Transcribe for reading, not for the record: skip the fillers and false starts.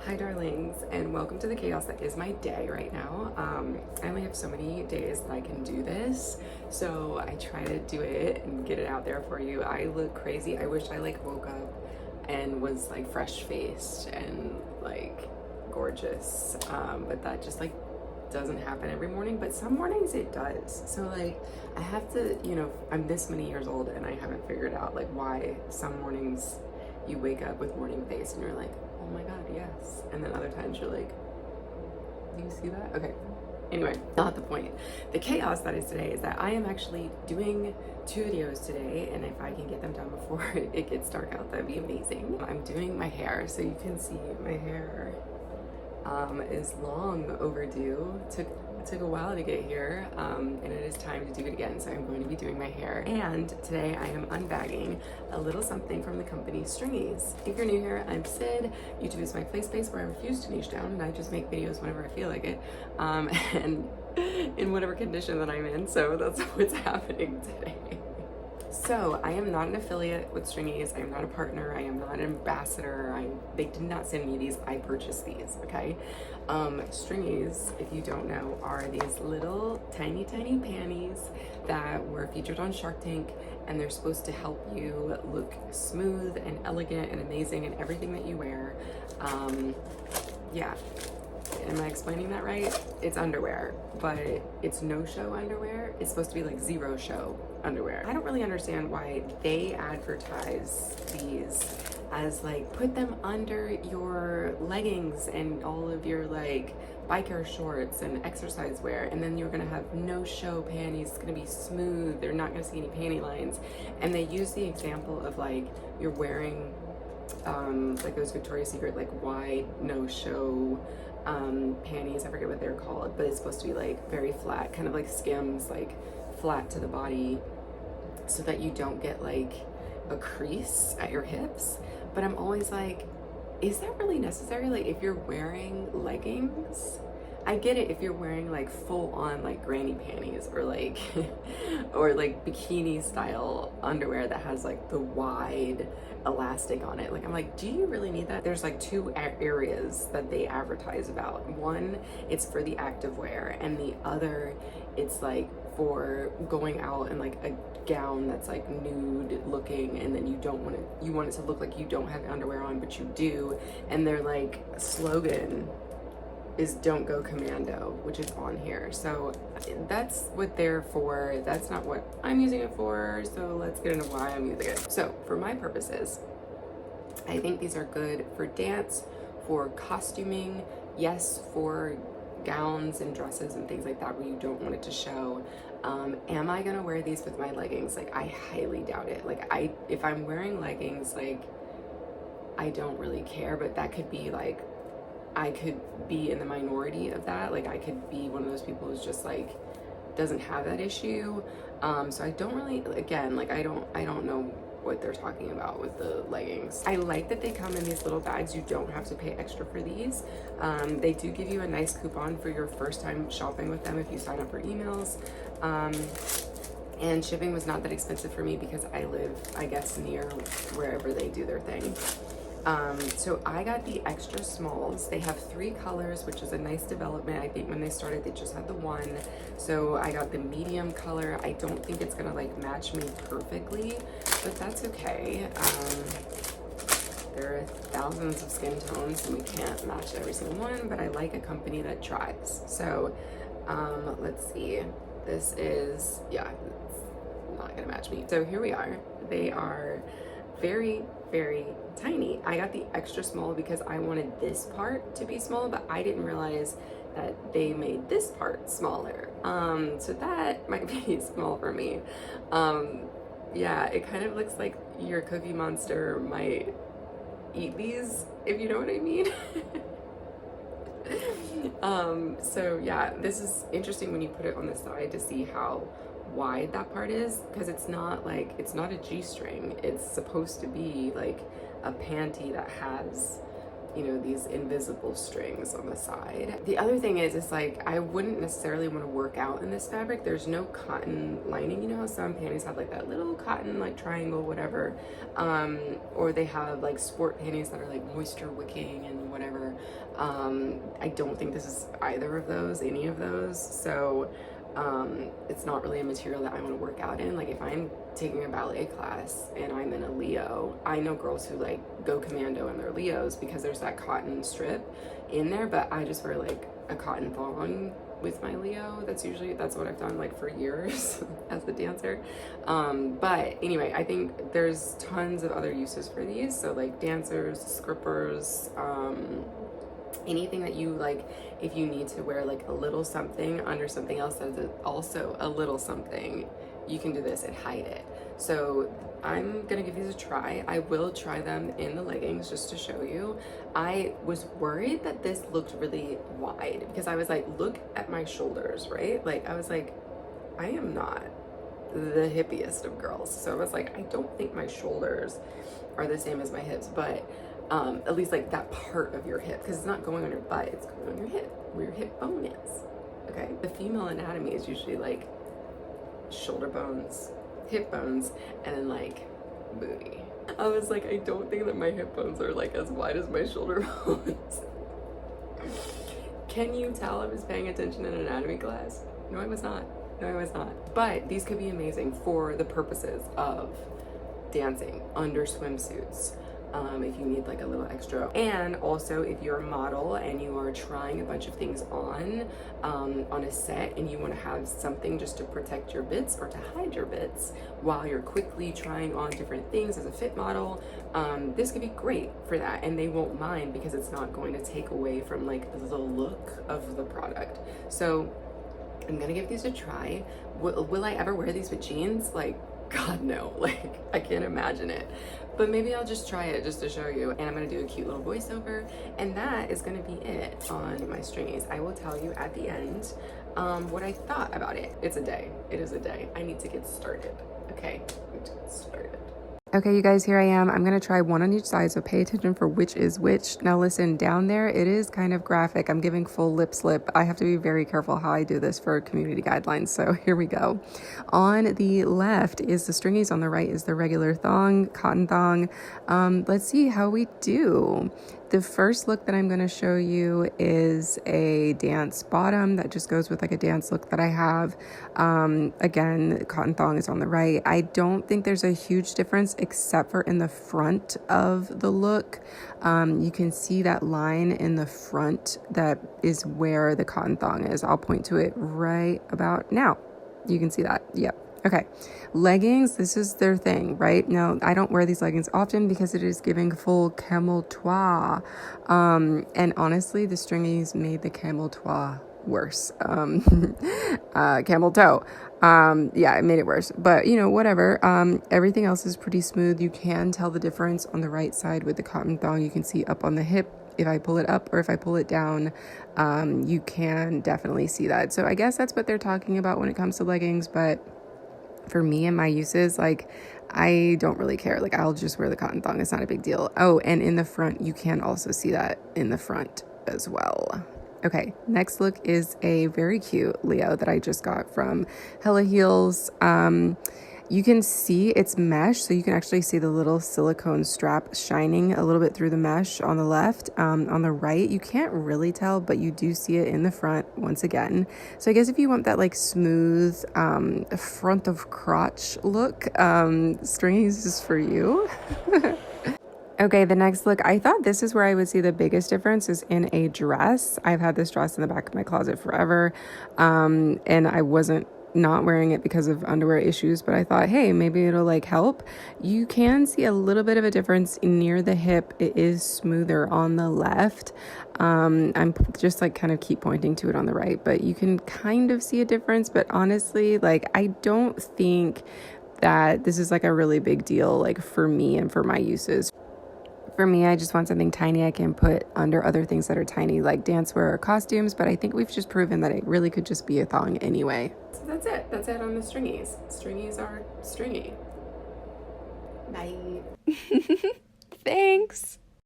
Hi darlings, and welcome to the chaos that is my day right now. I only have so many days that I can do this, so I try to do it and get it out there for you. I look crazy. I wish I woke up and was fresh faced and gorgeous, but that just doesn't happen every morning, but some mornings it does. So I have to, I'm this many years old and I haven't figured out why some mornings you wake up with morning face and you're like, oh my god, yes, and then other times you're like, do you see that? Okay, anyway, not the point. The chaos that is today is that I am actually doing 2 videos today, and if I can get them done before it gets dark out, that'd be amazing. I'm doing my hair, so you can see my hair is long overdue. It took a while to get here, and it is time to do it again, so I'm going to be doing my hair. And today I am unbagging a little something from the company Stringys. If you're new here, I'm Sid. YouTube is my play space where I refuse to niche down and I just make videos whenever I feel like it, and in whatever condition that I'm in, so that's what's happening today. So I am not an affiliate with Stringys. I am not a partner. I am not an ambassador. They did not send me these. I purchased these, okay? Stringys, if you don't know, are these little tiny panties that were featured on Shark Tank, and they're supposed to help you look smooth and elegant and amazing in everything that you wear. Yeah. Am I explaining that right? It's underwear, but it's no-show underwear. It's supposed to be zero show underwear. I don't really understand why they advertise these as put them under your leggings and all of your biker shorts and exercise wear, and then you're gonna have no-show panties. It's gonna be smooth. They're not gonna see any panty lines. And they use the example of you're wearing those Victoria's Secret wide no-show panties. I forget what they're called, but it's supposed to be very flat, kind of like Skims, flat to the body, so that you don't get a crease at your hips. But I'm always is that really necessary? If you're wearing leggings, I get it if you're wearing full on granny panties or or bikini style underwear that has the wide elastic on it. I'm do you really need that? There's 2 areas that they advertise about. One, it's for the activewear, and the other, it's for going out in a gown that's nude looking, and then you want it to look like you don't have underwear on, but you do. And their slogan is "Don't go commando," which is on here. So that's what they're for. That's not what I'm using it for. So let's get into why I'm using it. So for my purposes, I think these are good for dance, for costuming, yes, for gowns and dresses and things like that where you don't want it to show. Am I gonna wear these with my leggings? I highly doubt it. If I'm wearing leggings, I don't really care, but that could be I could be in the minority of that. I could be one of those people who's just doesn't have that issue. So I don't really, again, I don't know what they're talking about with the leggings. I like that they come in these little bags. You don't have to pay extra for these. They do give you a nice coupon for your first time shopping with them if you sign up for emails. And shipping was not that expensive for me because I live, I guess, near wherever they do their thing. So I got the extra smalls. They have 3 colors, which is a nice development. I think when they started, they just had the 1. So I got the medium color. I don't think it's gonna match me perfectly, but that's okay. There are thousands of skin tones and we can't match every single one, but I like a company that tries. So let's see. This is, yeah, it's not gonna match me. So here we are. They are very tiny. I got the extra small because I wanted this part to be small, but I didn't realize that they made this part smaller. So that might be small for me. Yeah, it kind of looks like your Cookie Monster might eat these, if you know what I mean. So yeah, this is interesting when you put it on the side to see how wide that part is, because it's not a G-string. It's supposed to be a panty that has, these invisible strings on the side. The other thing is I wouldn't necessarily want to work out in this fabric. There's no cotton lining. You know how some panties have that little cotton triangle, whatever, or they have sport panties that are moisture wicking and whatever. I don't think this is either of those, any of those. So it's not really a material that I want to work out in. Like if I'm taking a ballet class and I'm in a Leo, I know girls who like go commando in their Leos because there's that cotton strip in there, but I just wear like a cotton thong with my Leo. That's what I've done like for years as a dancer. But anyway, I think there's tons of other uses for these. So like dancers, scrippers, anything that you like, if you need to wear like a little something under something else that is also a little something, you can do this and hide it. So I'm gonna give these a try. I will try them in the leggings just to show you. I was worried that this looked really wide because I was like, look at my shoulders, right? Like I was like, I am not the hippiest of girls. So I was like, I don't think my shoulders are the same as my hips, but at least like that part of your hip, because it's not going on your butt, it's going on your hip, where your hip bone is. Okay, the female anatomy is usually like shoulder bones, hip bones, and then like booty. I was like, I don't think that my hip bones are like as wide as my shoulder bones. Can you tell I was paying attention in anatomy class? No, I was not. No, I was not. But these could be amazing for the purposes of dancing under swimsuits. If you need like a little extra, and also if you're a model and you are trying a bunch of things on a set and you want to have something just to protect your bits or to hide your bits while you're quickly trying on different things as a fit model, this could be great for that, and they won't mind because it's not going to take away from like the look of the product. So I'm gonna give these a try. Will I ever wear these with jeans? Like, God no, like I can't imagine it. But maybe I'll just try it just to show you, and I'm gonna do a cute little voiceover, and that is gonna be it on my Stringys. I will tell you at the end what I thought about it. It's a day. It is a day. I need to get started. Okay, I need to get started. Okay, you guys, here I am. I'm gonna try one on each side, so pay attention for which is which. Now listen, down there, it is kind of graphic. I'm giving full lip slip. I have to be very careful how I do this for community guidelines, so here we go. On the left is the Stringies, on the right is the regular thong, cotton thong. Let's see how we do. The first look that I'm going to show you is a dance bottom that just goes with like a dance look that I have. Again, cotton thong is on the right. I don't think there's a huge difference except for in the front of the look. You can see that line in the front that is where the cotton thong is. I'll point to it right about now. You can see that. Yep. Okay, leggings, this is their thing, right? Now, I don't wear these leggings often because it is giving full camel toe. And honestly, the Stringies made the camel toe worse. Camel toe. Yeah, it made it worse. But, you know, whatever. Everything else is pretty smooth. You can tell the difference on the right side with the cotton thong. You can see up on the hip. If I pull it up or if I pull it down, you can definitely see that. So I guess that's what they're talking about when it comes to leggings, but for me and my uses, like, I don't really care. Like, I'll just wear the cotton thong. It's not a big deal. Oh, and in the front, you can also see that in the front as well. Okay, next look is a very cute Leo that I just got from Hella Heels. You can see it's mesh, so you can actually see the little silicone strap shining a little bit through the mesh on the left. On the right, you can't really tell, but you do see it in the front once again. So I guess if you want that like smooth front of crotch look, Stringies is for you. Okay, the next look, I thought this is where I would see the biggest difference is in a dress. I've had this dress in the back of my closet forever, and I wasn't not wearing it because of underwear issues, but I thought, hey, maybe it'll like help. You can see a little bit of a difference near the hip. It is smoother on the left. I'm just like kind of keep pointing to it on the right, but you can kind of see a difference. But honestly, like, I don't think that this is like a really big deal, like for me and for my uses. For me, I just want something tiny I can put under other things that are tiny, like dancewear or costumes, but I think we've just proven that it really could just be a thong anyway. So that's it. That's it on the Stringies. Stringies are stringy. Bye. Thanks.